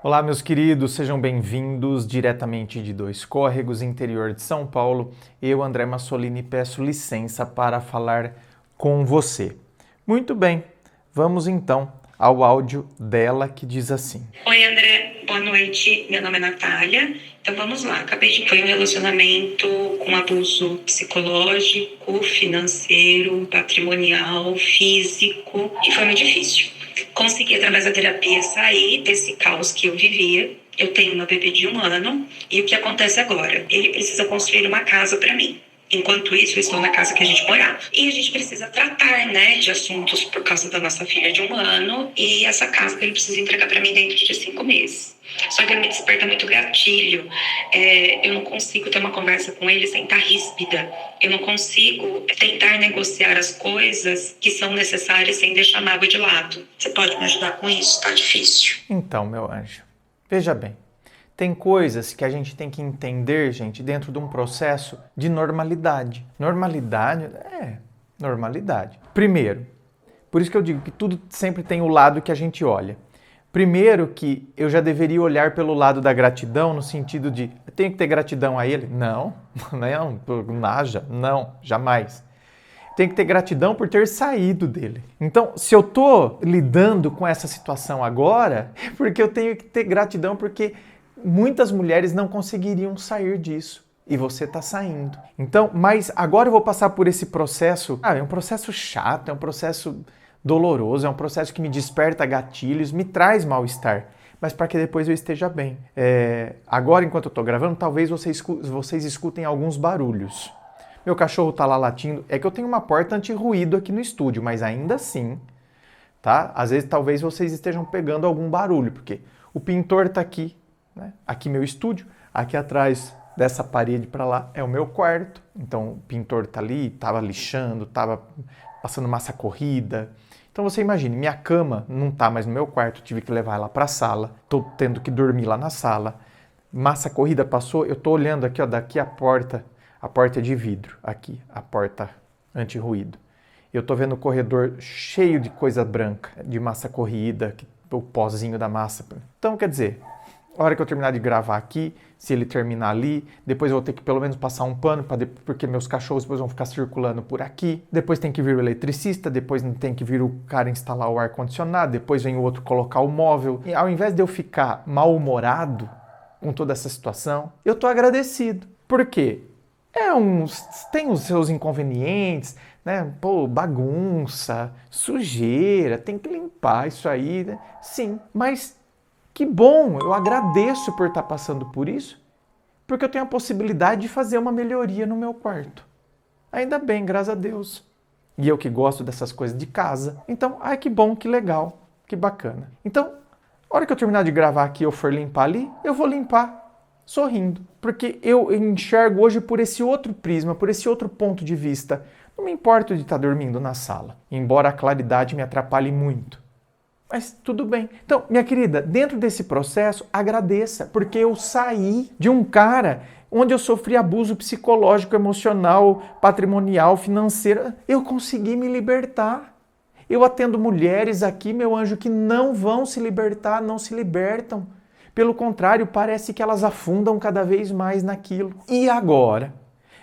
Olá, meus queridos, sejam bem-vindos diretamente de Dois Córregos, interior de São Paulo. Eu, André Massolini, peço licença para falar com você. Muito bem, vamos então ao áudio dela que diz assim. Oi, André, boa noite. Meu nome é Natália. Então vamos lá. Foi um relacionamento com abuso psicológico, financeiro, patrimonial, físico e foi muito difícil. Consegui, através da terapia, sair desse caos que eu vivia. Eu tenho uma bebê de 1 ano e o que acontece agora? Ele precisa construir uma casa para mim. Enquanto isso, eu estou na casa que a gente morava. E a gente precisa tratar, né, de assuntos por causa da nossa filha de 1 ano. E essa casa que ele precisa entregar para mim dentro de 5 meses. Só que ele me desperta muito gatilho. Eu não consigo ter uma conversa com ele sem estar ríspida. Eu não consigo tentar negociar as coisas que são necessárias sem deixar a mágoa de lado. Você pode me ajudar com isso? Tá difícil. Então, meu anjo, veja bem. Tem coisas que a gente tem que entender, gente, dentro de um processo de normalidade. Normalidade é normalidade. Primeiro, por isso que eu digo que tudo sempre tem o lado que a gente olha. Primeiro que eu já deveria olhar pelo lado da gratidão, no sentido de, eu tenho que ter gratidão a ele? Não, não, jamais. Tenho que ter gratidão por ter saído dele. Então, se eu estou lidando com essa situação agora, é porque eu tenho que ter gratidão porque muitas mulheres não conseguiriam sair disso. E você está saindo. Então, mas agora eu vou passar por esse processo. É um processo chato, é um processo doloroso, é um processo que me desperta gatilhos, me traz mal-estar. Mas para que depois eu esteja bem. Agora, enquanto eu estou gravando, talvez vocês escutem alguns barulhos. Meu cachorro está lá latindo. É que eu tenho uma porta anti-ruído aqui no estúdio, mas ainda assim, tá? Às vezes, talvez vocês estejam pegando algum barulho, porque o pintor está aqui, né? Aqui meu estúdio, aqui atrás dessa parede para lá é o meu quarto. Então o pintor tá ali, tava lixando, tava passando massa corrida. Então você imagine, minha cama não tá mais no meu quarto, tive que levar ela para a sala, tô tendo que dormir lá na sala. Massa corrida passou, eu tô olhando aqui, ó, daqui a porta é de vidro, aqui, a porta anti-ruído. Eu tô vendo o corredor cheio de coisa branca, de massa corrida, o pozinho da massa. Então, quer dizer, a hora que eu terminar de gravar aqui, se ele terminar ali, depois eu vou ter que pelo menos passar um pano, porque meus cachorros depois vão ficar circulando por aqui. Depois tem que vir o eletricista, depois tem que vir o cara instalar o ar-condicionado, depois vem o outro colocar o móvel. E ao invés de eu ficar mal-humorado com toda essa situação, eu tô agradecido. Por quê? Tem os seus inconvenientes, né? Pô, bagunça, sujeira, tem que limpar isso aí, né? Sim, mas que bom, eu agradeço por estar passando por isso, porque eu tenho a possibilidade de fazer uma melhoria no meu quarto. Ainda bem, graças a Deus. E eu que gosto dessas coisas de casa. Então, ai que bom, que legal, que bacana. Então, a hora que eu terminar de gravar aqui e eu for limpar ali, eu vou limpar sorrindo. Porque eu enxergo hoje por esse outro prisma, por esse outro ponto de vista. Não me importo de estar dormindo na sala, embora a claridade me atrapalhe muito. Mas tudo bem. Então, minha querida, dentro desse processo, agradeça, porque eu saí de um cara onde eu sofri abuso psicológico, emocional, patrimonial, financeiro. Eu consegui me libertar. Eu atendo mulheres aqui, meu anjo, que não vão se libertar, não se libertam. Pelo contrário, parece que elas afundam cada vez mais naquilo. E agora?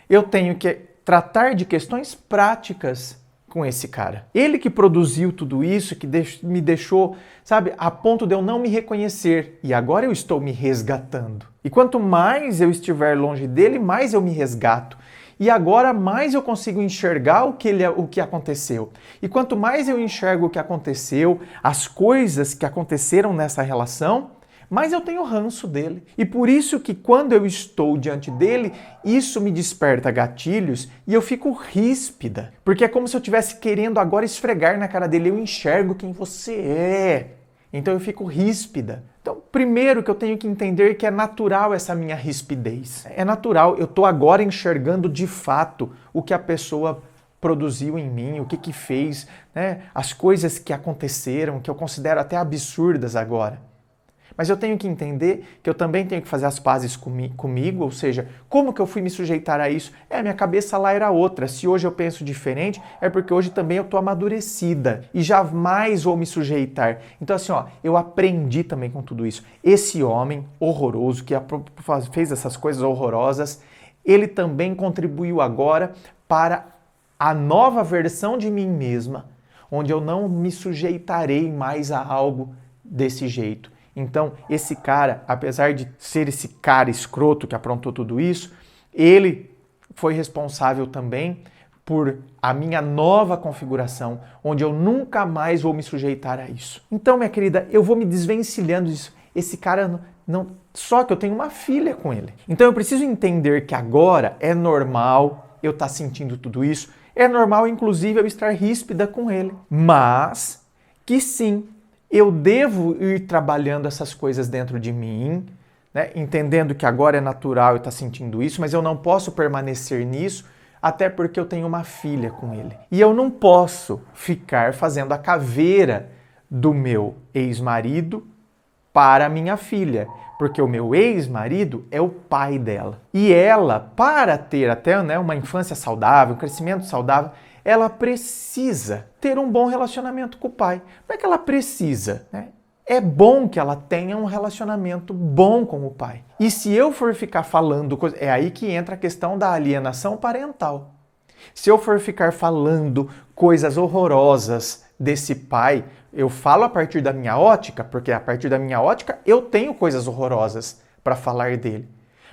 Eu tenho que tratar de questões práticas com esse cara. Ele que produziu tudo isso, que me deixou, sabe, a ponto de eu não me reconhecer. E agora eu estou me resgatando. E quanto mais eu estiver longe dele, mais eu me resgato. E agora mais eu consigo enxergar o que aconteceu. E quanto mais eu enxergo o que aconteceu, as coisas que aconteceram nessa relação, mas eu tenho ranço dele. E por isso que quando eu estou diante dele, isso me desperta gatilhos e eu fico ríspida. Porque é como se eu estivesse querendo agora esfregar na cara dele. Eu enxergo quem você é. Então eu fico ríspida. Então, primeiro que eu tenho que entender que é natural essa minha rispidez. É natural, eu estou agora enxergando de fato o que a pessoa produziu em mim, o que fez, né? As coisas que aconteceram, que eu considero até absurdas agora. mas eu tenho que entender que eu também tenho que fazer as pazes comigo, ou seja, como que eu fui me sujeitar a isso? Minha cabeça lá era outra. Se hoje eu penso diferente, é porque hoje também eu tô amadurecida e jamais vou me sujeitar. Então assim, eu aprendi também com tudo isso. Esse homem horroroso que fez essas coisas horrorosas, ele também contribuiu agora para a nova versão de mim mesma, onde eu não me sujeitarei mais a algo desse jeito. Então, esse cara, apesar de ser esse cara escroto que aprontou tudo isso, ele foi responsável também por a minha nova configuração, onde eu nunca mais vou me sujeitar a isso. Então, minha querida, eu vou me desvencilhando disso. Esse cara não... Só que eu tenho uma filha com ele. Então, eu preciso entender que agora é normal eu estar sentindo tudo isso. É normal, inclusive, eu estar ríspida com ele. Mas que sim, eu devo ir trabalhando essas coisas dentro de mim, né? Entendendo que agora é natural eu estar sentindo isso, mas eu não posso permanecer nisso, até porque eu tenho uma filha com ele. E eu não posso ficar fazendo a caveira do meu ex-marido para a minha filha, porque o meu ex-marido é o pai dela. E ela, para ter até uma infância saudável, um crescimento saudável, ela precisa ter um bom relacionamento com o pai. Não é que ela precisa, né? É bom que ela tenha um relacionamento bom com o pai. E se eu for ficar falando coisas... É aí que entra a questão da alienação parental. Se eu for ficar falando coisas horrorosas desse pai, eu falo a partir da minha ótica, porque a partir da minha ótica eu tenho coisas horrorosas para falar dele.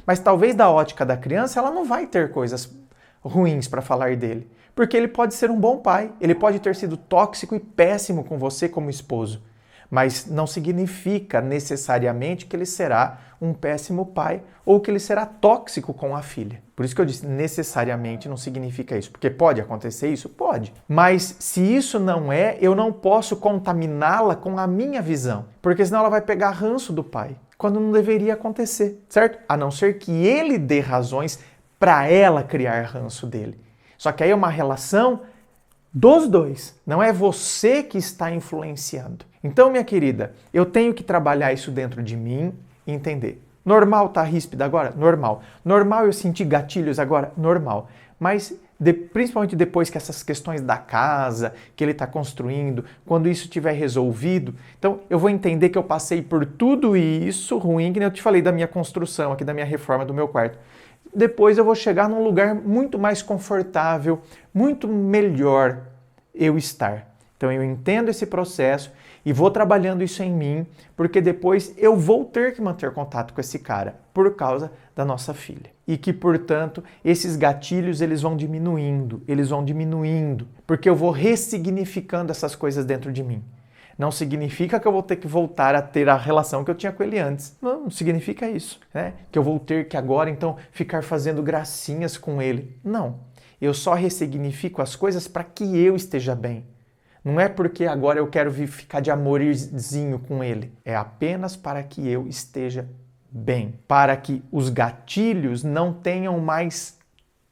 Mas talvez da ótica da criança ela não vai ter coisas ruins para falar dele. Porque ele pode ser um bom pai, ele pode ter sido tóxico e péssimo com você como esposo. Mas não significa necessariamente que ele será um péssimo pai ou que ele será tóxico com a filha. Por isso que eu disse, necessariamente não significa isso. Porque pode acontecer isso? Pode. Mas se isso não é, eu não posso contaminá-la com a minha visão. Porque senão ela vai pegar ranço do pai, quando não deveria acontecer, certo? A não ser que ele dê razões para ela criar ranço dele. Só que aí é uma relação dos dois, não é você que está influenciando. Então, minha querida, eu tenho que trabalhar isso dentro de mim e entender. Normal tá ríspida agora? Normal. Normal eu sentir gatilhos agora? Normal. Mas principalmente depois que essas questões da casa, que ele está construindo, quando isso estiver resolvido, então eu vou entender que eu passei por tudo isso ruim, que nem eu te falei da minha construção aqui, da minha reforma do meu quarto. Depois eu vou chegar num lugar muito mais confortável, muito melhor eu estar. Então eu entendo esse processo e vou trabalhando isso em mim, porque depois eu vou ter que manter contato com esse cara por causa da nossa filha. E que, portanto, esses gatilhos eles vão diminuindo, porque eu vou ressignificando essas coisas dentro de mim. Não significa que eu vou ter que voltar a ter a relação que eu tinha com ele antes. Não significa isso, né? Que eu vou ter que agora, então, ficar fazendo gracinhas com ele. Não. Eu só ressignifico as coisas para que eu esteja bem. Não é porque agora eu quero ficar de amorzinho com ele. É apenas para que eu esteja bem. Para que os gatilhos não tenham mais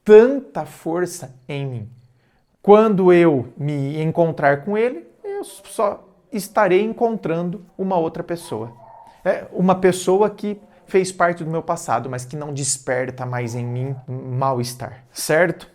tanta força em mim. Quando eu me encontrar com ele, eu só estarei encontrando uma outra pessoa. Uma pessoa que fez parte do meu passado, mas que não desperta mais em mim mal-estar, certo?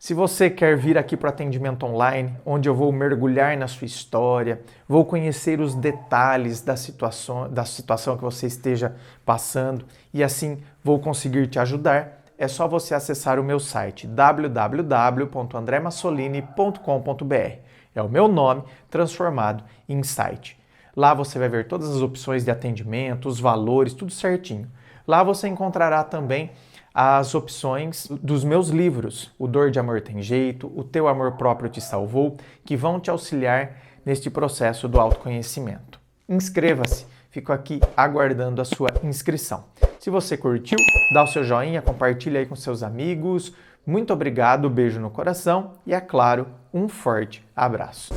Se você quer vir aqui para o atendimento online, onde eu vou mergulhar na sua história, vou conhecer os detalhes da situação que você esteja passando e assim vou conseguir te ajudar, é só você acessar o meu site www.andremassolini.com.br. É o meu nome transformado em site. Lá você vai ver todas as opções de atendimento, os valores, tudo certinho. Lá você encontrará também as opções dos meus livros, O Dor de Amor Tem Jeito, O Teu Amor Próprio Te Salvou, que vão te auxiliar neste processo do autoconhecimento. Inscreva-se, fico aqui aguardando a sua inscrição. Se você curtiu, dá o seu joinha, compartilha aí com seus amigos. Muito obrigado, beijo no coração e, é claro, um forte abraço.